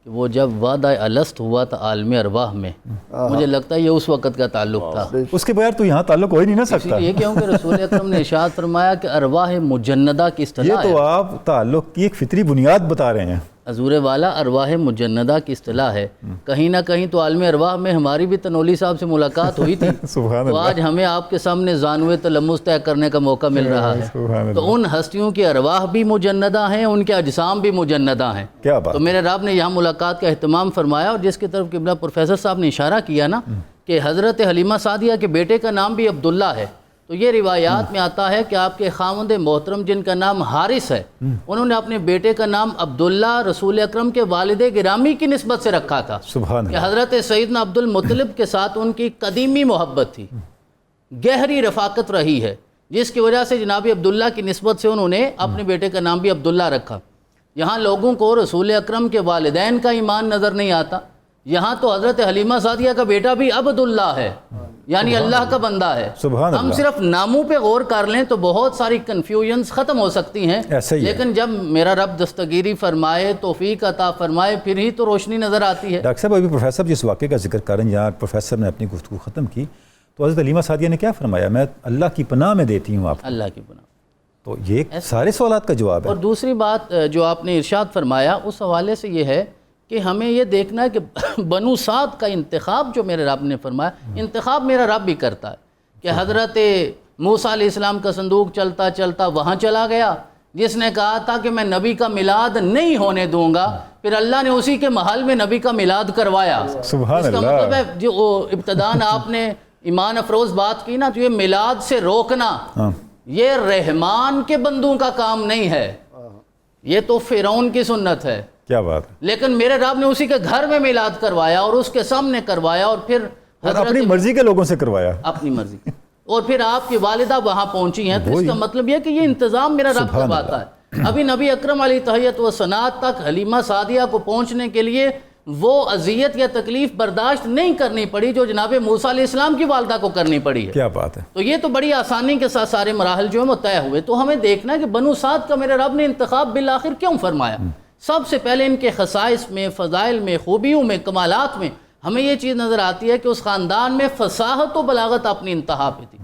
کہ وہ جب وعدہ الست ہوا تھا عالم ارواح میں، مجھے لگتا ہے یہ اس وقت کا تعلق تھا۔ اس کے بغیر تو یہاں تعلق ہو ہی نہیں نہ سکتا۔ یہ کیوں کہ رسول اکرم نے ارشاد فرمایا کہ ارواح مجندہ کی اصطلاح یہ تو آپ تعلق کی ایک فطری بنیاد بتا رہے ہیں۔ حضور والا ارواح مجندہ کی اصطلاح ہے، کہیں نہ کہیں تو عالم ارواح میں ہماری بھی تنولی صاحب سے ملاقات ہوئی تھی، سبحان تو آج ہمیں آپ کے سامنے زانوِ تلمس طے کرنے کا موقع مل رہا ہے۔ تو ان ہستیوں کی ارواح بھی مجندہ ہیں، ان کے اجسام بھی مجندہ ہیں۔ کیا بات! تو میرے رب نے یہاں ملاقات کا اہتمام فرمایا، اور جس کی طرف قبلہ پروفیسر صاحب نے اشارہ کیا نا کہ حضرت حلیمہ سعدیہ کے بیٹے کا نام بھی عبداللہ ہے، تو یہ روایات میں آتا ہے کہ آپ کے خاوند محترم جن کا نام حارث ہے، انہوں نے اپنے بیٹے کا نام عبداللہ رسول اکرم کے والد گرامی کی نسبت سے رکھا تھا، سبحان کہ اللہ۔ حضرت سیدنا عبد المطلب کے ساتھ ان کی قدیمی محبت تھی، گہری رفاقت رہی ہے، جس کی وجہ سے جناب عبداللہ کی نسبت سے انہوں نے اپنے بیٹے کا نام بھی عبداللہ رکھا۔ یہاں لوگوں کو رسول اکرم کے والدین کا ایمان نظر نہیں آتا، یہاں تو حضرت حلیمہ سعدیہ کا بیٹا بھی عبداللہ ہے، یعنی اللہ کا بندہ ہے۔ سبحان ہم اللہ۔ صرف ناموں پہ غور کر لیں تو بہت ساری کنفیوژنز ختم ہو سکتی ہیں، ایسا ہی ہے۔ لیکن جب میرا رب دستگیری فرمائے، توفیق عطا فرمائے، پھر ہی تو روشنی نظر آتی ہے۔ ڈاکٹر صاحب ابھی پروفیسر جس واقعے کا ذکر کر رہے ہیں، جہاں پروفیسر نے اپنی گفتگو ختم کی، تو حضرت حلیمہ سعدیہ نے کیا فرمایا؟ میں اللہ کی پناہ میں دیتی ہوں آپ کو۔ اللہ کی پناہ۔ تو یہ سارے سوالات کا جواب ہے۔ اور دوسری بات جو آپ نے ارشاد فرمایا اس حوالے سے یہ ہے کہ ہمیں یہ دیکھنا ہے کہ بنو سعد کا انتخاب جو میرے رب نے فرمایا، انتخاب میرا رب بھی کرتا ہے، کہ حضرت موسیٰ علیہ السلام کا صندوق چلتا چلتا وہاں چلا گیا، جس نے کہا تھا کہ میں نبی کا میلاد نہیں ہونے دوں گا، پھر اللہ نے اسی کے محل میں نبی کا میلاد کروایا۔ سبحان اس کا اللہ۔ مطلب ہے جو ابتداً آپ نے ایمان افروز بات کی نا، تو یہ میلاد سے روکنا یہ رحمان کے بندوں کا کام نہیں ہے، یہ تو فرعون کی سنت ہے۔ کیا بات ہے! لیکن میرے رب نے اسی کے گھر میں میلاد کروایا اور اس کے سامنے کروایا، اور پھر اور اپنی مرضی کے لوگوں سے کروایا۔ اپنی مرضی، اور پھر آپ کی والدہ وہاں پہنچی ہیں، تو اس کا مطلب یہ کہ یہ انتظام میرا رب کرواتا ہے۔ ابھی نبی اکرم علیہ تحیت و ثناء تک حلیمہ سعدیہ کو پہنچنے کے لیے وہ اذیت یا تکلیف برداشت نہیں کرنی پڑی جو جناب موسیٰ علیہ السلام کی والدہ کو کرنی پڑی ہے۔ کیا بات ہے! تو یہ تو بڑی آسانی کے ساتھ سارے مراحل جو ہیں وہ طے ہوئے۔ تو ہمیں دیکھنا ہے کہ بنو سعد کا میرے رب نے انتخاب بالآخر کیوں فرمایا؟ سب سے پہلے ان کے خصائص میں، فضائل میں، خوبیوں میں، کمالات میں ہمیں یہ چیز نظر آتی ہے کہ اس خاندان میں فصاحت و بلاغت اپنی انتہا پہ تھی۔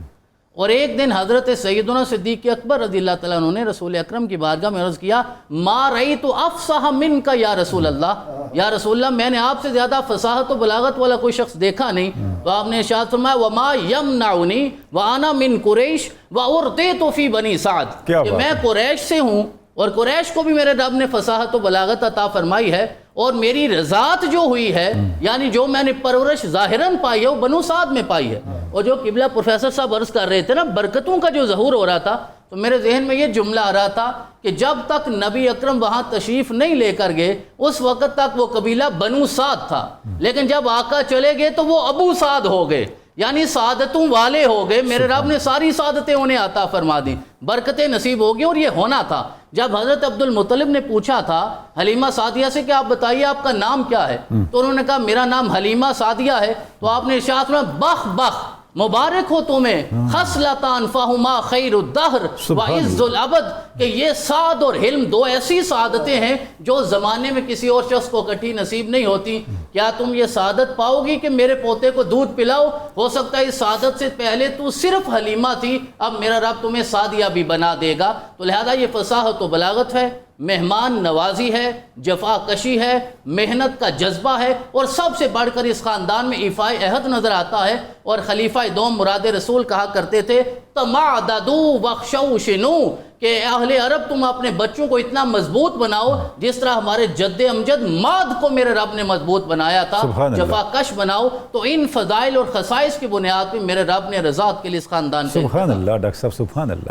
اور ایک دن حضرت سیدنا صدیق اکبر رضی اللہ تعالیٰ عنہ نے رسول اکرم کی بارگاہ میں عرض کیا، ما رأیت افصح منک یا رسول اللہ، یا رسول اللہ میں نے آپ سے زیادہ فصاحت و بلاغت والا کوئی شخص دیکھا نہیں۔ تو آپ نے ارشاد فرمایا، وما یمنعنی وانا من قریش وارضیت فی بنی سعد، کہ میں قریش سے ہوں اور قریش کو بھی میرے رب نے فصاحت و بلاغت عطا فرمائی ہے، اور میری رضاعت جو ہوئی ہے، یعنی جو میں نے پرورش ظاہراً پائی ہے، وہ بنو سعد میں پائی ہے۔ اور جو قبلہ پروفیسر صاحب عرض کر رہے تھے نا، برکتوں کا جو ظہور ہو رہا تھا، تو میرے ذہن میں یہ جملہ آ رہا تھا کہ جب تک نبی اکرم وہاں تشریف نہیں لے کر گئے اس وقت تک وہ قبیلہ بنو سعد تھا، لیکن جب آقا چلے گئے تو وہ ابو سعد ہو گئے، یعنی سعادتوں والے ہو گئے۔ میرے رب نے ساری سعادتیں انہیں عطا فرما دی، برکتیں نصیب ہو گئی، اور یہ ہونا تھا۔ جب حضرت عبد المطلب نے پوچھا تھا حلیمہ سعدیہ سے کہ آپ بتائیے آپ کا نام کیا ہے، تو انہوں نے کہا میرا نام حلیمہ سعدیہ ہے۔ تو آپ نے ارشاد فرمایا، بخ بخ، مبارک ہو تمہیں، خصلتان فہما خیر الدہر وعز الابد، کہ یہ سعد اور حلم دو ایسی سعادتیں ہیں جو زمانے میں کسی اور شخص کو اکٹھی نصیب نہیں ہوتی۔ کیا تم یہ سعادت پاؤ گی کہ میرے پوتے کو دودھ پلاؤ؟ ہو سکتا ہے اس سعادت سے پہلے تو صرف حلیمہ تھی، اب میرا رب تمہیں سعدیہ بھی بنا دے گا۔ تو لہذا یہ فصاحت و بلاغت ہے، مہمان نوازی ہے، جفا کشی ہے، محنت کا جذبہ ہے، اور سب سے بڑھ کر اس خاندان میں ایفائے عہد نظر آتا ہے۔ اور خلیفہ دوم مراد رسول کہا کرتے تھے، تمعددوا واخشوا شنو، کہ اہل عرب تم اپنے بچوں کو اتنا مضبوط بناؤ جس طرح ہمارے جد امجد ماد کو میرے رب نے مضبوط بنایا تھا، جفا کش بناؤ۔ تو ان فضائل اور خصائص کی بنیاد پہ میرے رب نے رضاعت کے لیے اس خاندان سے سبحان اللہ ڈاکٹر صاحب، سبحان اللہ۔